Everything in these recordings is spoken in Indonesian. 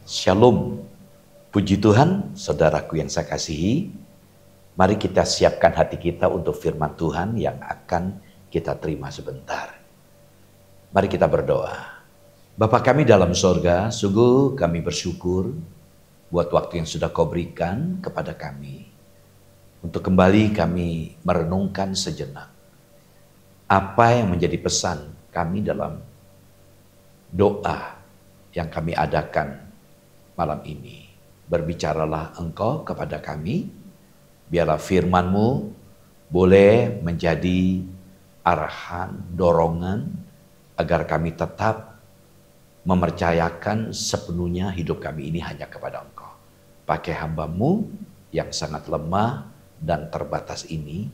Shalom, puji Tuhan, saudaraku yang saya kasihi. Mari kita siapkan hati kita untuk firman Tuhan yang akan kita terima sebentar. Mari kita berdoa. Bapa kami dalam sorga, sungguh kami bersyukur buat waktu yang sudah Kau berikan kepada kami. Untuk kembali kami merenungkan sejenak apa yang menjadi pesan kami dalam doa yang kami adakan malam ini. Berbicaralah Engkau kepada kami, biarlah firman-Mu boleh menjadi arahan, dorongan, agar kami tetap mempercayakan sepenuhnya hidup kami ini hanya kepada Engkau. Pakai hamba-Mu yang sangat lemah dan terbatas ini,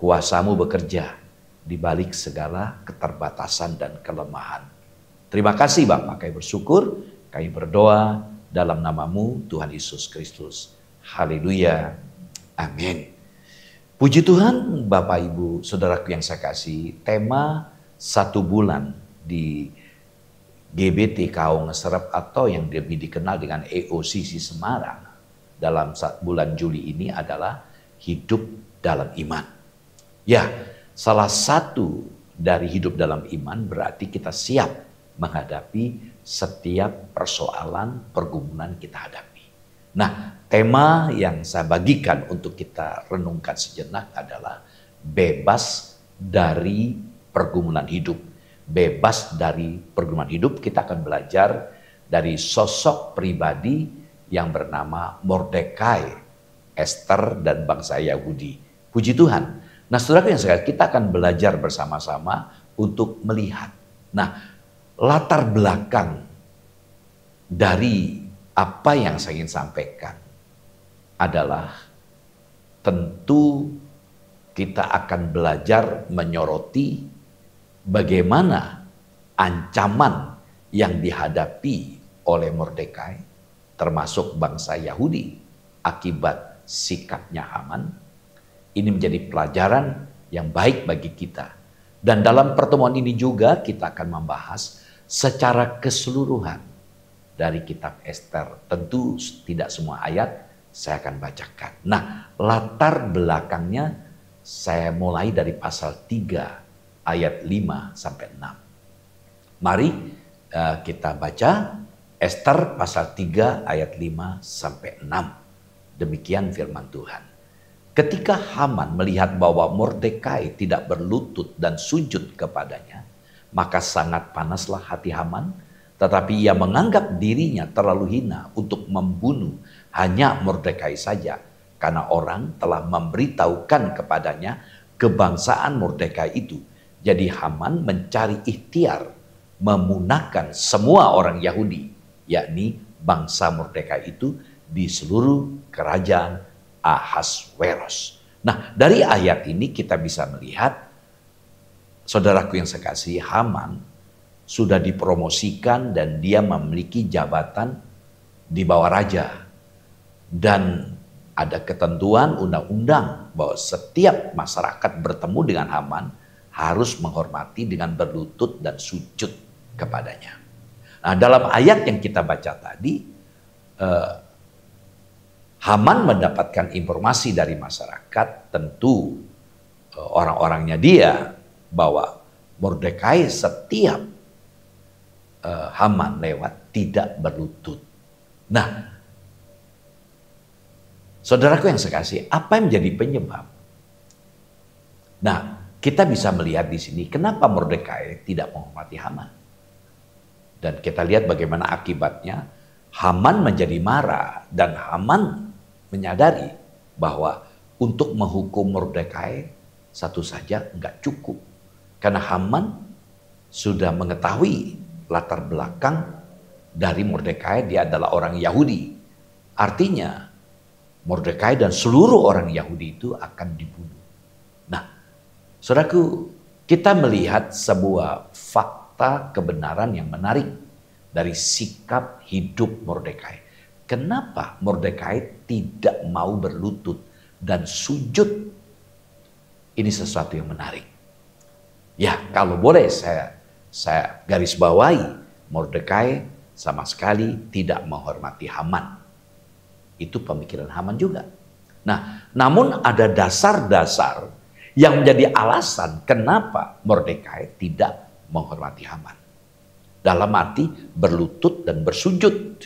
kuasa-Mu bekerja di balik segala keterbatasan dan kelemahan. Terima kasih Bapak, kami bersyukur, kami berdoa dalam nama-Mu Tuhan Yesus Kristus. Haleluya. Amin. Puji Tuhan Bapak Ibu Saudaraku yang saya kasih, tema 1 bulan di GBT Kaung Serep atau yang lebih dikenal dengan EOCC Semarang dalam bulan Juli ini adalah hidup dalam iman. Ya, salah satu dari hidup dalam iman berarti kita siap menghadapi setiap persoalan pergumulan kita hadapi. Nah, tema yang saya bagikan untuk kita renungkan sejenak adalah bebas dari pergumulan hidup. Bebas dari pergumulan hidup, kita akan belajar dari sosok pribadi yang bernama Mordekai, Esther dan bangsa Yahudi. Puji Tuhan. Nah, saudara yang sekalian, kita akan belajar bersama-sama untuk melihat. Nah, latar belakang dari apa yang saya ingin sampaikan adalah tentu kita akan belajar menyoroti bagaimana ancaman yang dihadapi oleh Mordekai termasuk bangsa Yahudi akibat sikapnya Haman. Ini menjadi pelajaran yang baik bagi kita. Dan dalam pertemuan ini juga kita akan membahas secara keseluruhan dari kitab Esther. Tentu tidak semua ayat saya akan bacakan. Nah, latar belakangnya saya mulai dari pasal 3 ayat 5 sampai 6. Mari kita baca Esther pasal 3 ayat 5 sampai 6. Demikian firman Tuhan. Ketika Haman melihat bahwa Mordekai tidak berlutut dan sujud kepadanya, maka sangat panaslah hati Haman, tetapi ia menganggap dirinya terlalu hina untuk membunuh hanya Mordekai saja, karena orang telah memberitahukan kepadanya kebangsaan Mordekai itu. Jadi Haman mencari ikhtiar memunahkan semua orang Yahudi, yakni bangsa Mordekai itu di seluruh kerajaan Ahasweros. Nah, dari ayat ini kita bisa melihat, saudaraku yang saya kasih, Haman sudah dipromosikan dan dia memiliki jabatan di bawah raja. Dan ada ketentuan undang-undang bahwa setiap masyarakat bertemu dengan Haman harus menghormati dengan berlutut dan sujud kepadanya. Nah, dalam ayat yang kita baca tadi, Haman mendapatkan informasi dari masyarakat, tentu orang-orangnya dia, bahwa Mordekai setiap Haman lewat tidak berlutut. Nah, saudaraku yang saya kasih, apa yang menjadi penyebab? Nah, kita bisa melihat di sini kenapa Mordekai tidak menghormati Haman. Dan kita lihat bagaimana akibatnya. Haman menjadi marah dan Haman menyadari bahwa untuk menghukum Mordekai satu saja enggak cukup. Karena Haman sudah mengetahui latar belakang dari Mordekai, dia adalah orang Yahudi. Artinya Mordekai dan seluruh orang Yahudi itu akan dibunuh. Nah, saudaraku, kita melihat sebuah fakta kebenaran yang menarik dari sikap hidup Mordekai. Kenapa Mordekai tidak mau berlutut dan sujud? Ini sesuatu yang menarik. Ya, kalau boleh saya garis bawahi, Mordekai sama sekali tidak menghormati Haman. Itu pemikiran Haman juga. Nah, namun ada dasar-dasar yang menjadi alasan kenapa Mordekai tidak menghormati Haman. Dalam arti berlutut dan bersujud.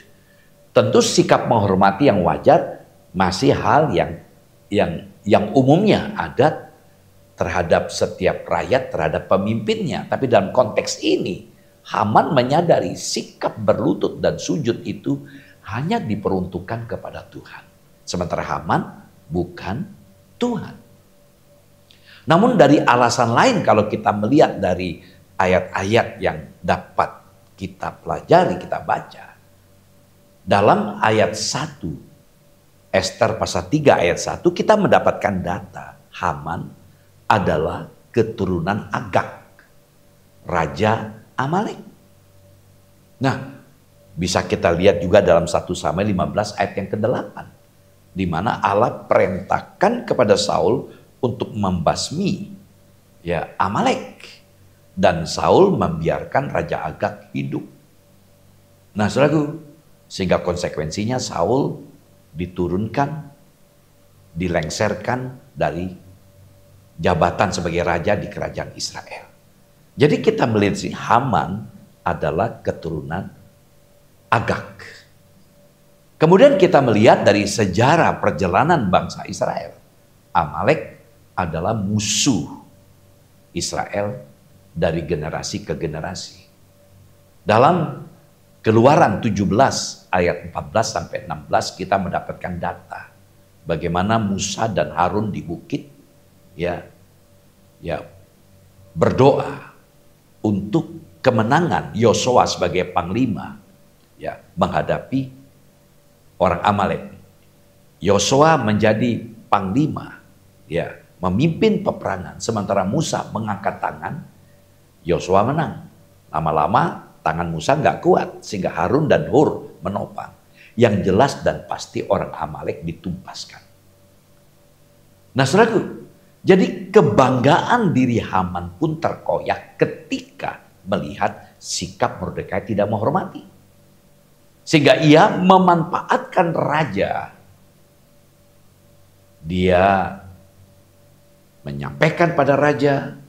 Tentu sikap menghormati yang wajar masih hal yang umumnya ada terhadap setiap rakyat, terhadap pemimpinnya. Tapi dalam konteks ini, Haman menyadari sikap berlutut dan sujud itu hanya diperuntukkan kepada Tuhan. Sementara Haman bukan Tuhan. Namun dari alasan lain kalau kita melihat dari ayat-ayat yang dapat kita pelajari, kita baca. Dalam ayat 1, Ester pasal 3 ayat 1, kita mendapatkan data Haman adalah keturunan Agag, Raja Amalek. Nah, bisa kita lihat juga dalam 1 Samuel 15 ayat yang ke-8. Di mana Allah perintahkan kepada Saul untuk membasmi Amalek. Dan Saul membiarkan Raja Agag hidup. Nah, saudaraku, sehingga konsekuensinya Saul diturunkan, dilengserkan dari jabatan sebagai raja di kerajaan Israel. Jadi kita melihat si Haman adalah keturunan Agag. Kemudian kita melihat dari sejarah perjalanan bangsa Israel. Amalek adalah musuh Israel dari generasi ke generasi. Dalam Keluaran 17 ayat 14 sampai 16 kita mendapatkan data bagaimana Musa dan Harun di bukit berdoa untuk kemenangan Yosua sebagai panglima menghadapi orang Amalek. Yosua menjadi panglima memimpin peperangan sementara Musa mengangkat tangan. Yosua menang. Lama-lama tangan Musa nggak kuat sehingga Harun dan Hur menopang. Yang jelas dan pasti orang Amalek ditumpaskan. Nah, saudaraku, jadi kebanggaan diri Haman pun terkoyak ketika melihat sikap Mordekai tidak menghormati. Sehingga ia memanfaatkan raja. Dia menyampaikan pada raja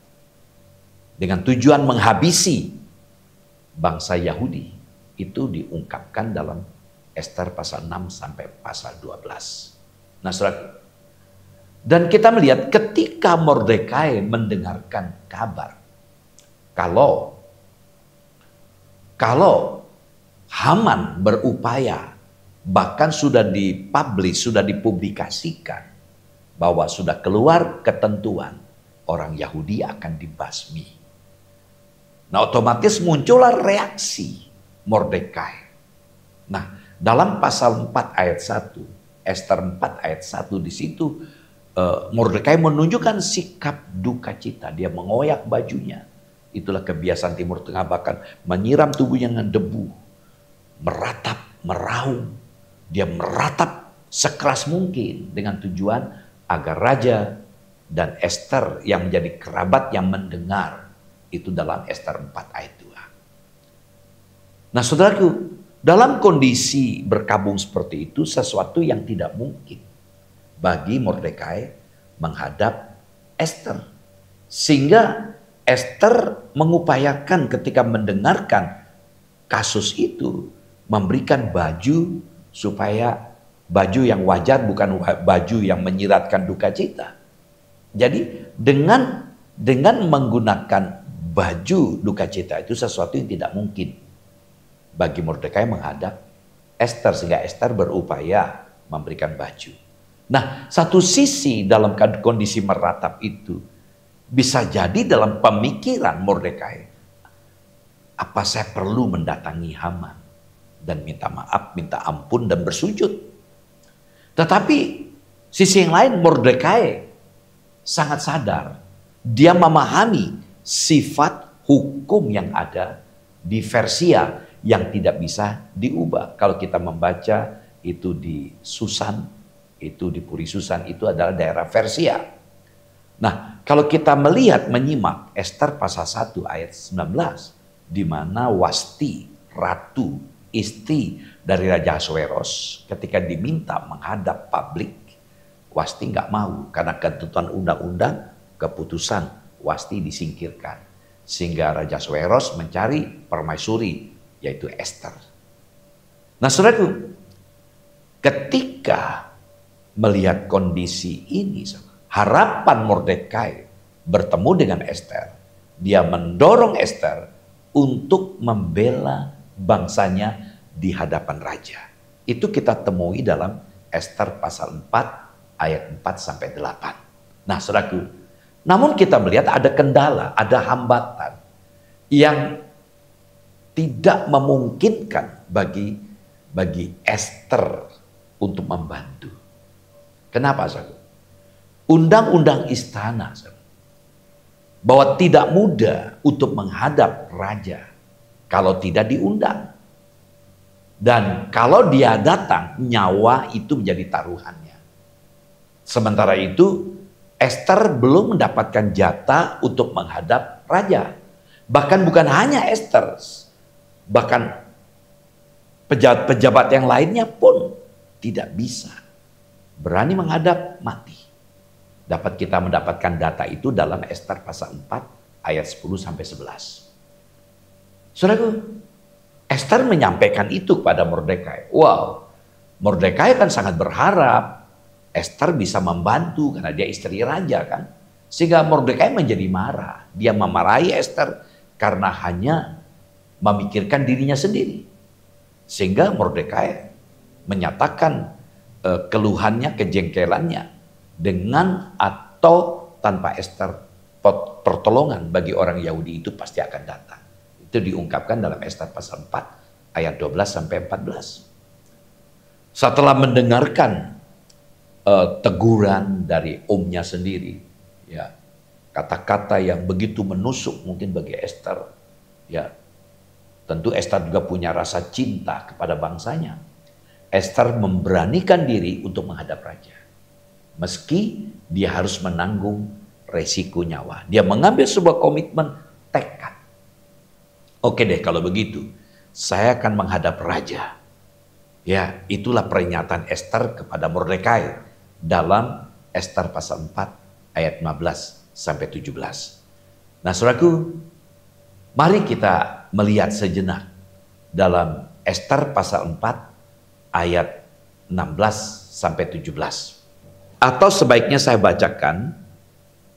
dengan tujuan menghabisi bangsa Yahudi. Itu diungkapkan dalam Ester pasal 6 sampai pasal 12. Nah, saudara, dan kita melihat ketika Mordekai mendengarkan kabar kalau Haman berupaya, bahkan sudah dipublish, sudah dipublikasikan bahwa sudah keluar ketentuan orang Yahudi akan dibasmi. Nah, otomatis muncullah reaksi Mordekai. Nah, dalam pasal 4 ayat 1, Ester 4 ayat 1 di situ Mordekai menunjukkan sikap duka cita. Dia mengoyak bajunya. Itulah kebiasaan Timur Tengah, bahkan menyiram tubuhnya dengan debu. Meratap, meraung. Dia meratap sekeras mungkin dengan tujuan agar raja dan Ester yang menjadi kerabat yang mendengar. Itu dalam Ester 4 ayat 2. Nah, saudaraku, dalam kondisi berkabung seperti itu sesuatu yang tidak mungkin bagi Mordekai menghadap Ester. Sehingga Ester mengupayakan ketika mendengarkan kasus itu memberikan baju supaya baju yang wajar, bukan baju yang menyiratkan duka cita. Jadi dengan menggunakan baju duka cita itu sesuatu yang tidak mungkin bagi Mordekai menghadap Ester, sehingga Ester berupaya memberikan baju. Nah, satu sisi dalam kondisi meratap itu bisa jadi dalam pemikiran Mordekai, apa saya perlu mendatangi Haman dan minta maaf, minta ampun dan bersujud. Tetapi sisi yang lain Mordekai sangat sadar, dia memahami sifat hukum yang ada di Persia yang tidak bisa diubah. Kalau kita membaca itu di Susan, itu di Puri Susan, itu adalah daerah Persia. Nah, kalau kita melihat, menyimak Ester pasal 1 ayat 19, di mana Wasti, ratu istri dari Raja Ahasveros, ketika diminta menghadap publik, Wasti nggak mau karena ketentuan undang-undang, keputusan Wasti disingkirkan. Sehingga Raja Ahasveros mencari permaisuri, yaitu Esther. Nah saudaraku, ketika melihat kondisi ini, harapan Mordekai bertemu dengan Esther, dia mendorong Esther untuk membela bangsanya di hadapan raja. Itu kita temui dalam Esther pasal 4 ayat 4 sampai 8. Nah, saudaraku, namun kita melihat ada kendala, ada hambatan yang tidak memungkinkan bagi Esther untuk membantu. Kenapa, saudara? Undang-undang istana, saudara, bahwa tidak mudah untuk menghadap raja kalau tidak diundang. Dan kalau dia datang, nyawa itu menjadi taruhannya. Sementara itu, Esther belum mendapatkan jatah untuk menghadap raja. Bahkan bukan hanya Esther, bahkan pejabat-pejabat yang lainnya pun tidak bisa berani menghadap, mati. Dapat kita mendapatkan data itu dalam Esther pasal 4 ayat 10 sampai 11. Saudaraku, Esther menyampaikan itu kepada Mordekai. Wow, Mordekai kan sangat berharap Esther bisa membantu karena dia istri raja kan. Sehingga Mordekai menjadi marah. Dia memarahi Esther karena hanya memikirkan dirinya sendiri. Sehingga Mordekai menyatakan keluhannya, kejengkelannya, dengan atau tanpa Esther, pertolongan bagi orang Yahudi itu pasti akan datang. Itu diungkapkan dalam Esther pasal 4 ayat 12 sampai 14. Setelah mendengarkan teguran dari omnya sendiri, ya, kata-kata yang begitu menusuk mungkin bagi Esther, ya, tentu Esther juga punya rasa cinta kepada bangsanya. Esther memberanikan diri untuk menghadap raja. Meski dia harus menanggung resiko nyawa. Dia mengambil sebuah komitmen, tekad. Oke deh kalau begitu, saya akan menghadap raja. Ya, itulah pernyataan Esther kepada Mordekai dalam Esther pasal 4 ayat 15 sampai 17. Nah, saudaraku, mari kita melihat sejenak dalam Esther pasal 4 ayat 16 sampai 17. Atau sebaiknya saya bacakan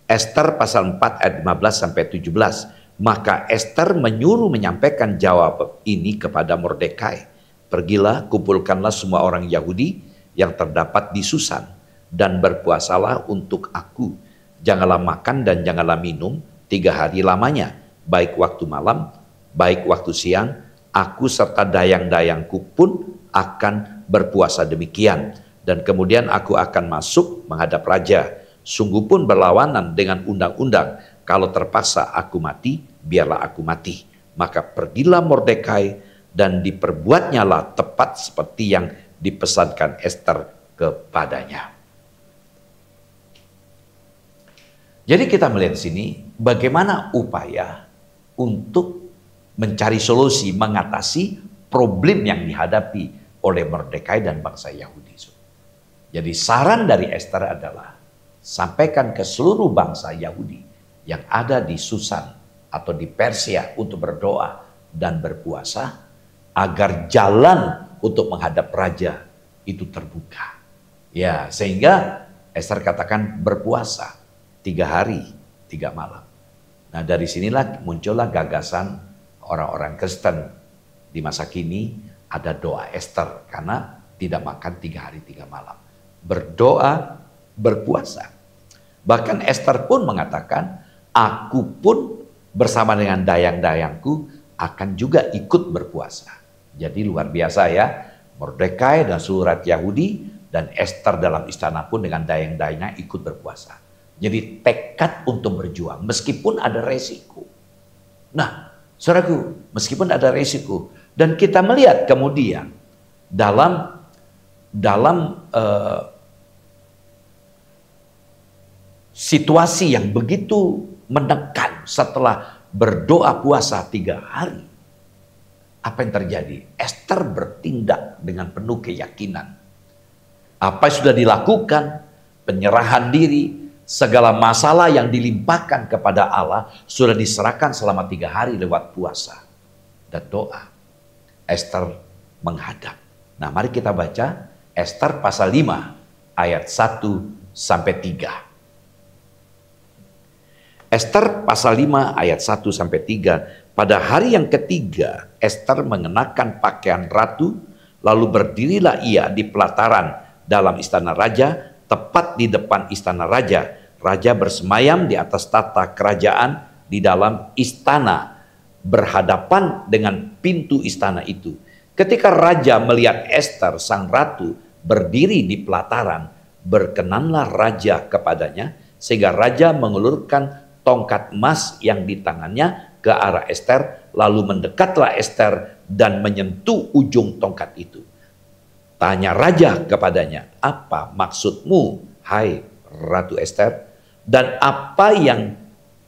Esther pasal 4 ayat 15 sampai 17. Maka Esther menyuruh menyampaikan jawab ini kepada Mordekai. Pergilah, kumpulkanlah semua orang Yahudi yang terdapat di Susan dan berpuasalah untuk aku. Janganlah makan dan janganlah minum 3 hari lamanya, baik waktu malam, baik waktu siang. Aku serta dayang-dayangku pun akan berpuasa demikian. Dan kemudian aku akan masuk menghadap raja. Sungguh pun berlawanan dengan undang-undang. Kalau terpaksa aku mati, biarlah aku mati. Maka pergilah Mordekai dan diperbuatnyalah tepat seperti yang dipesankan Esther kepadanya. Jadi kita melihat sini bagaimana upaya untuk mencari solusi, mengatasi problem yang dihadapi oleh Mordekai dan bangsa Yahudi. Jadi saran dari Esther adalah sampaikan ke seluruh bangsa Yahudi yang ada di Susan atau di Persia untuk berdoa dan berpuasa agar jalan untuk menghadap raja itu terbuka. Ya, sehingga Esther katakan berpuasa 3 hari 3 malam. Nah, dari sinilah muncullah gagasan orang-orang Kristen di masa kini ada doa Esther karena tidak makan 3 hari 3 malam. Berdoa, berpuasa. Bahkan Esther pun mengatakan, aku pun bersama dengan dayang-dayangku akan juga ikut berpuasa. Jadi luar biasa ya, Mordekai dan seluruh rakyat Yahudi dan Esther dalam istana pun dengan dayang-dayangnya ikut berpuasa. Jadi tekad untuk berjuang meskipun ada resiko. Nah, saudaraku, meskipun ada resiko dan kita melihat kemudian dalam situasi yang begitu menekan setelah berdoa puasa 3 hari, Apa yang terjadi? Ester bertindak dengan penuh keyakinan. Apa yang sudah dilakukan, penyerahan diri, segala masalah yang dilimpahkan kepada Allah sudah diserahkan selama 3 hari lewat puasa dan doa. Ester menghadap. Nah, mari kita baca Ester pasal 5 ayat 1 sampai 3. Ester pasal 5 ayat 1 sampai 3. Pada hari yang ketiga, Ester mengenakan pakaian ratu, lalu berdirilah ia di pelataran dalam istana raja, tepat di depan istana raja. Raja bersemayam di atas tata kerajaan di dalam istana, berhadapan dengan pintu istana itu. Ketika raja melihat Ester sang ratu berdiri di pelataran, berkenanlah raja kepadanya, sehingga raja mengulurkan tongkat emas yang di tangannya ke arah Ester, lalu mendekatlah Ester dan menyentuh ujung tongkat itu. Tanya raja kepadanya, apa maksudmu, hai Ratu Ester? Dan apa yang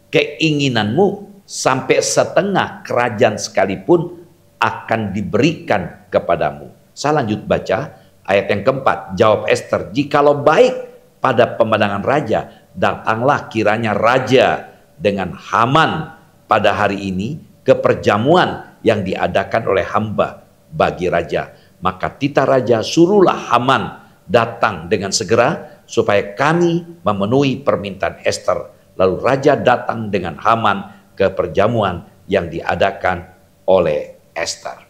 keinginanmu? Sampai setengah kerajaan sekalipun akan diberikan kepadamu. Saya lanjut baca ayat yang keempat. Jawab Ester, jikalau baik pada pemandangan raja, datanglah kiranya raja dengan Haman pada hari ini ke perjamuan yang diadakan oleh hamba bagi raja. Maka titah raja, suruhlah Haman datang dengan segera supaya kami memenuhi permintaan Ester. Lalu raja datang dengan Haman ke perjamuan yang diadakan oleh Ester.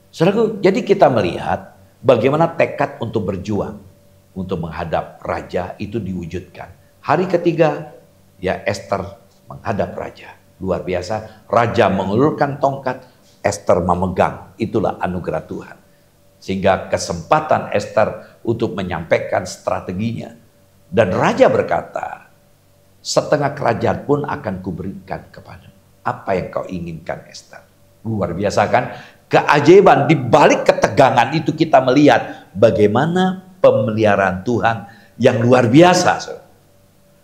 Saudaraku, jadi kita melihat bagaimana tekad untuk berjuang untuk menghadap raja itu diwujudkan. Hari ketiga, ya Ester menghadap raja. Luar biasa, raja mengulurkan tongkat, Ester memegang. Itulah anugerah Tuhan. Sehingga kesempatan Ester untuk menyampaikan strateginya. Dan raja berkata, setengah kerajaan pun akan kuberikan kepadamu. Apa yang kau inginkan, Ester? Luar biasa kan? Keajaiban di balik ketegangan itu kita melihat bagaimana pemeliharaan Tuhan yang luar biasa.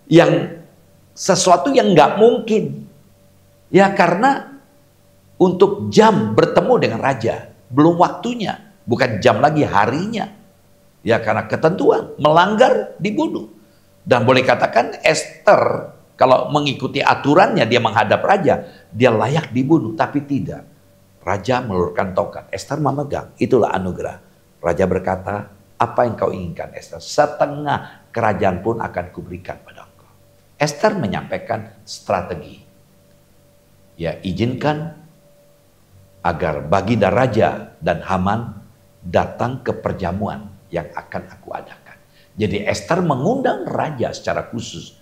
Yang sesuatu yang nggak mungkin. Ya karena untuk jam bertemu dengan raja, belum waktunya. Bukan jam lagi, harinya. Ya karena ketentuan, melanggar dibunuh. Dan boleh katakan Ester kalau mengikuti aturannya dia menghadap raja, dia layak dibunuh, tapi tidak. Raja melulurkan tongkat, Ester memegang, itulah anugerah. Raja berkata, apa yang kau inginkan Ester? Setengah kerajaan pun akan kuberikan pada engkau. Ester menyampaikan strategi. Ya izinkan agar baginda raja dan Haman datang ke perjamuan yang akan aku adakan. Jadi Ester mengundang raja secara khusus.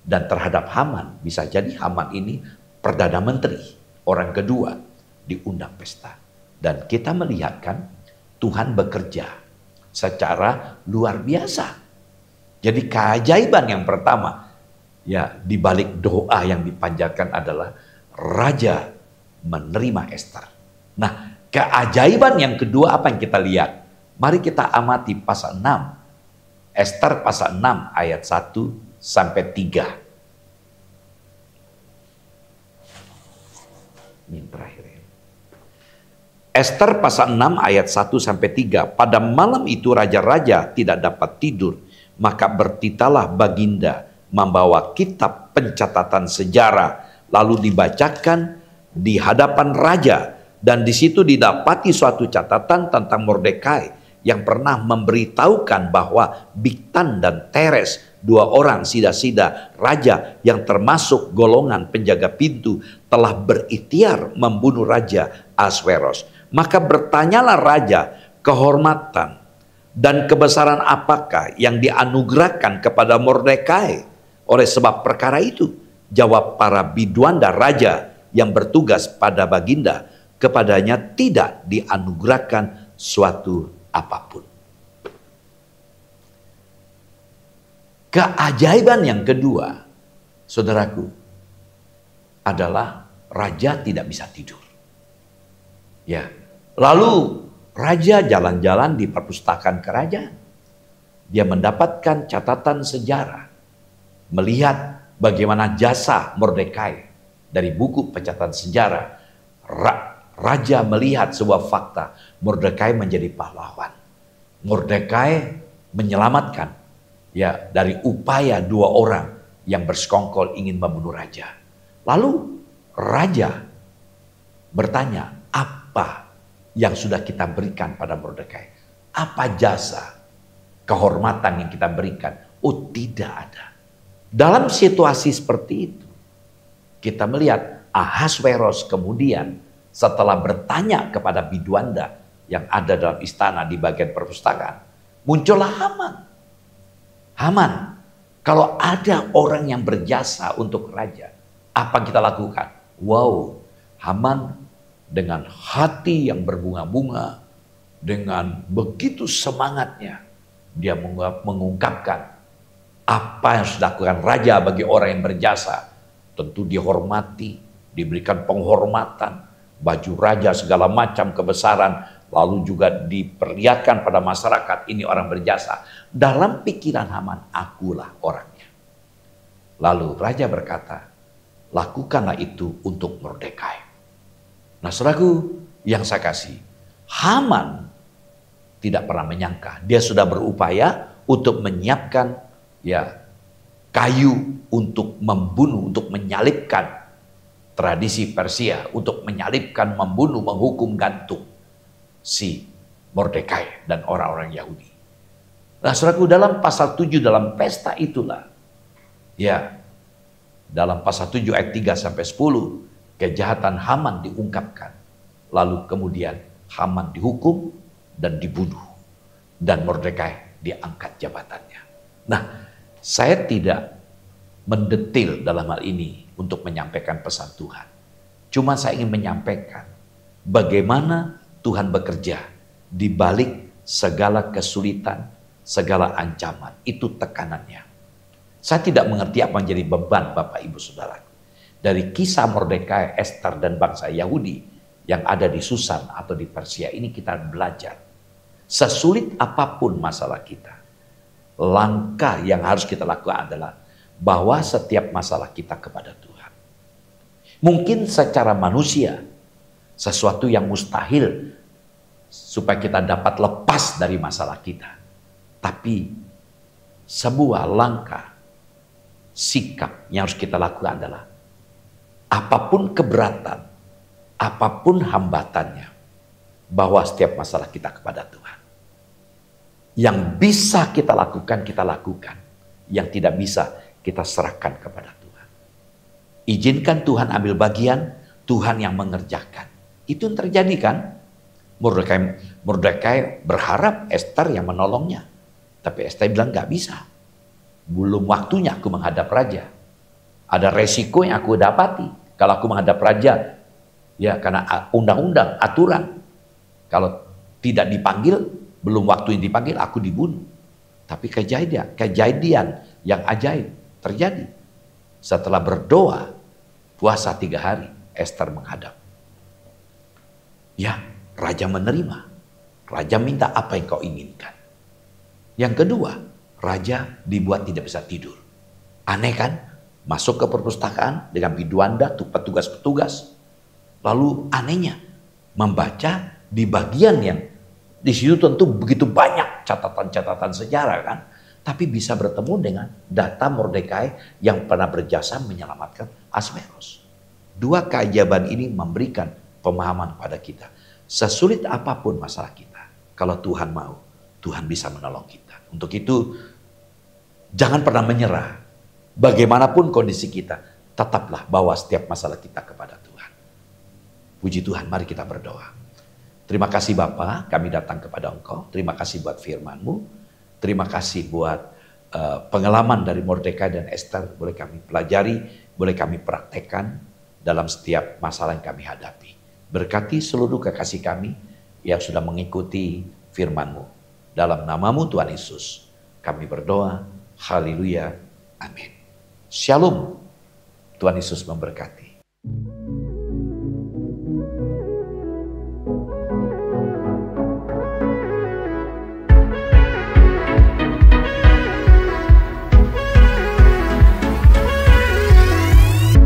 Dan terhadap Haman, bisa jadi Haman ini Perdana Menteri, orang kedua diundang pesta. Dan kita melihat kan Tuhan bekerja secara luar biasa. Jadi keajaiban yang pertama, ya di balik doa yang dipanjatkan adalah raja menerima Ester. Nah, keajaiban yang kedua apa yang kita lihat? Mari kita amati pasal 6. Ester pasal 6 ayat 1 sampai 3. Ini yang terakhir ya. Ester pasal 6 ayat 1 sampai 3. Pada malam itu raja-raja tidak dapat tidur, maka bertitalah baginda membawa kitab pencatatan sejarah, lalu dibacakan di hadapan raja, dan di situ didapati suatu catatan tentang Mordekai yang pernah memberitahukan bahwa Bigtan dan Teres, dua orang sida-sida raja yang termasuk golongan penjaga pintu, telah berikhtiar membunuh Raja Ahasveros. Maka bertanyalah raja, kehormatan dan kebesaran apakah yang dianugerahkan kepada Mordekai oleh sebab perkara itu? Jawab para biduan dan raja yang bertugas pada baginda, kepadanya tidak dianugerahkan suatu apapun. Keajaiban yang kedua, saudaraku, adalah raja tidak bisa tidur. Ya, lalu raja jalan-jalan di perpustakaan kerajaan. Dia mendapatkan catatan sejarah, melihat bagaimana jasa Mordekai dari buku pencatatan sejarah. Raja melihat sebuah fakta, Mordekai menjadi pahlawan. Mordekai menyelamatkan ya dari upaya dua orang yang bersekongkol ingin membunuh raja. Lalu raja bertanya, apa yang sudah kita berikan pada Mordekai? Apa jasa, kehormatan yang kita berikan? Oh, tidak ada. Dalam situasi seperti itu, kita melihat Ahasveros kemudian setelah bertanya kepada biduanda yang ada dalam istana di bagian perpustakaan, muncullah Haman. Haman, kalau ada orang yang berjasa untuk raja, apa kita lakukan? Wow, Haman dengan hati yang berbunga-bunga, dengan begitu semangatnya, dia mengungkapkan apa yang sudah dilakukan raja bagi orang yang berjasa. Tentu dihormati, diberikan penghormatan, baju raja segala macam kebesaran, lalu juga diperlihatkan pada masyarakat ini orang berjasa. Dalam pikiran Haman, akulah orangnya. Lalu raja berkata, lakukanlah itu untuk Mordekai. Nah, saudaraku yang saya kasih, Haman tidak pernah menyangka dia sudah berupaya untuk menyiapkan ya kayu untuk membunuh, untuk menyalibkan tradisi Persia, untuk menyalibkan, membunuh, menghukum gantung si Mordekai dan orang-orang Yahudi. Nah, saudaraku, dalam pasal 7 dalam pesta itulah ya, dalam pasal 7 ayat 3 sampai 10 kejahatan Haman diungkapkan. Lalu kemudian Haman dihukum dan dibunuh, dan Mordekai diangkat jabatannya. Nah, saya tidak mendetil dalam hal ini untuk menyampaikan pesan Tuhan. Cuma saya ingin menyampaikan bagaimana Tuhan bekerja di balik segala kesulitan, segala ancaman. Itu tekanannya. Saya tidak mengerti apa yang jadi beban Bapak Ibu Saudara. Dari kisah Mordekai, Ester, dan bangsa Yahudi yang ada di Susan atau di Persia ini, kita belajar. Sesulit apapun masalah kita, langkah yang harus kita lakukan adalah bawa setiap masalah kita kepada Tuhan. Mungkin secara manusia, sesuatu yang mustahil supaya kita dapat lepas dari masalah kita. Tapi sebuah langkah, sikap yang harus kita lakukan adalah apapun keberatan, apapun hambatannya, bawa setiap masalah kita kepada Tuhan. Yang bisa kita lakukan, kita lakukan. Yang tidak bisa, kita serahkan kepada Tuhan. Izinkan Tuhan ambil bagian, Tuhan yang mengerjakan. Itu yang terjadi kan? Mordekai berharap Ester yang menolongnya. Tapi Ester bilang gak bisa. Belum waktunya aku menghadap raja. Ada resiko yang aku dapati. Kalau aku menghadap raja, ya karena undang-undang, aturan. Kalau tidak dipanggil, belum waktu yang dipanggil, aku dibunuh. Tapi kejadian yang ajaib terjadi. Setelah berdoa, puasa 3 hari, Ester menghadap. Ya, raja menerima. Raja minta apa yang kau inginkan. Yang kedua, raja dibuat tidak bisa tidur. Aneh kan? Masuk ke perpustakaan dengan biduanda, petugas-petugas. Lalu anehnya, membaca di bagian yang di situ tentu begitu banyak catatan-catatan sejarah kan. Tapi bisa bertemu dengan data Mordekai yang pernah berjasa menyelamatkan Ahasveros. Dua keajaiban ini memberikan pemahaman pada kita. Sesulit apapun masalah kita, kalau Tuhan mau, Tuhan bisa menolong kita. Untuk itu, jangan pernah menyerah. Bagaimanapun kondisi kita, tetaplah bawa setiap masalah kita kepada Tuhan. Puji Tuhan, mari kita berdoa. Terima kasih Bapa, kami datang kepada Engkau. Terima kasih buat firman-Mu. Terima kasih buat pengalaman dari Mordekai dan Ester. Boleh kami pelajari, boleh kami praktekkan dalam setiap masalah yang kami hadapi. Berkati seluruh kekasih kami yang sudah mengikuti firman-Mu. Dalam nama-Mu Tuhan Yesus, kami berdoa. Haleluya. Amin. Shalom. Tuhan Yesus memberkati.